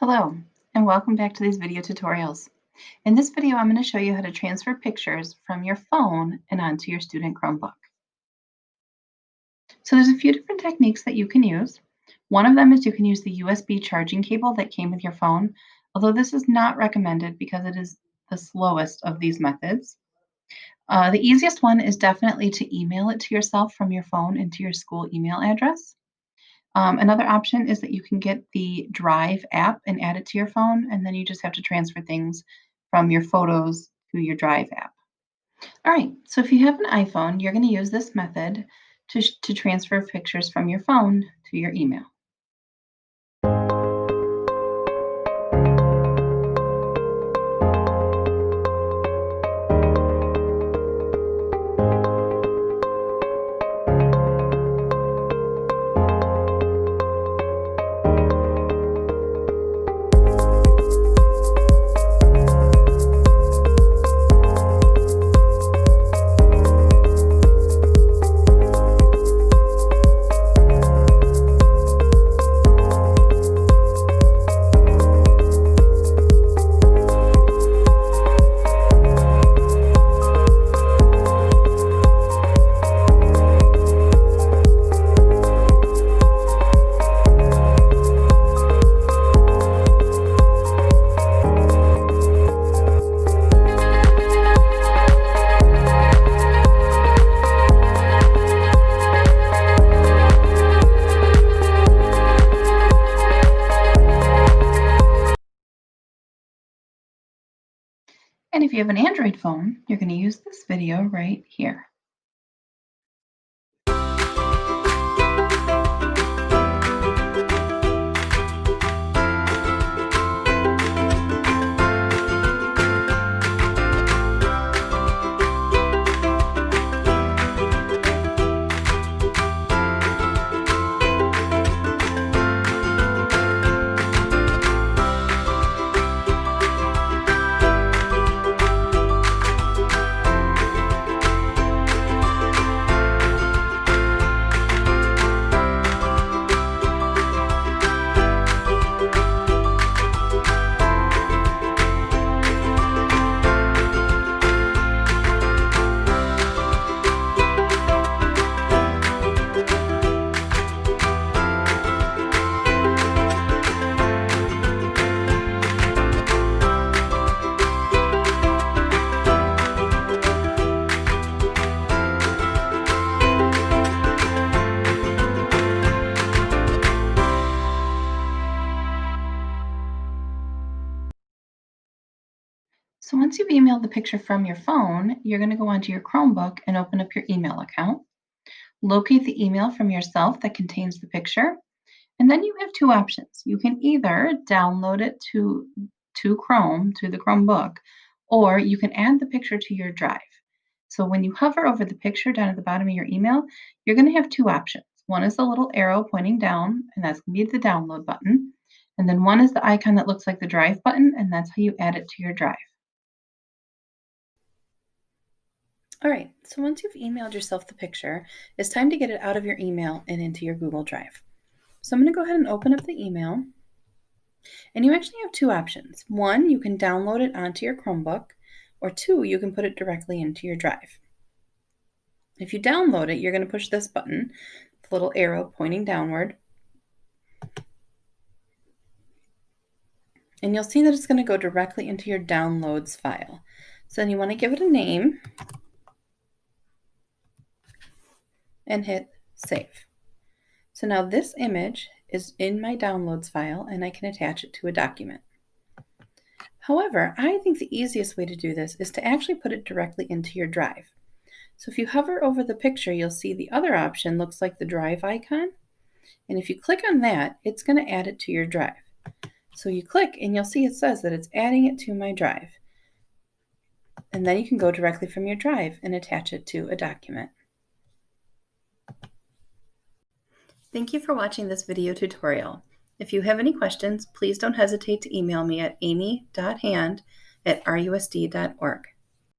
Hello, and welcome back to these video tutorials. In this video, I'm going to show you how to transfer pictures from your phone and onto your student Chromebook. So there's a few different techniques that you can use. One of them is you can use the USB charging cable that came with your phone, although this is not recommended because it is the slowest of these methods. The easiest one is definitely to email it to yourself from your phone into your school email address. Another option is that you can get the Drive app and add it to your phone, and then you just have to transfer things from your photos to your Drive app. All right, so if you have an iPhone, you're going to use this method to transfer pictures from your phone to your email. And if you have an Android phone, you're going to use this video right here. So once you've emailed the picture from your phone, you're going to go onto your Chromebook and open up your email account. Locate the email from yourself that contains the picture, and then you have two options. You can either download it to Chrome, to the Chromebook, or you can add the picture to your drive. So when you hover over the picture down at the bottom of your email, you're going to have two options. One is the little arrow pointing down, and that's going to be the download button. And then one is the icon that looks like the drive button, and that's how you add it to your drive. All right, so once you've emailed yourself the picture, it's time to get it out of your email and into your Google Drive. So I'm going to go ahead and open up the email. And you actually have two options. One, you can download it onto your Chromebook, or two, you can put it directly into your drive. If you download it, you're going to push this button, the little arrow pointing downward. And you'll see that it's going to go directly into your downloads file. So then you want to give it a name and hit save. So now this image is in my downloads file and I can attach it to a document. However, I think the easiest way to do this is to actually put it directly into your drive. So if you hover over the picture, you'll see the other option looks like the drive icon. And if you click on that, it's going to add it to your drive. So you click and you'll see it says that it's adding it to my drive. And then you can go directly from your drive and attach it to a document. Thank you for watching this video tutorial. If you have any questions, please don't hesitate to email me at amy.hand@rusd.org.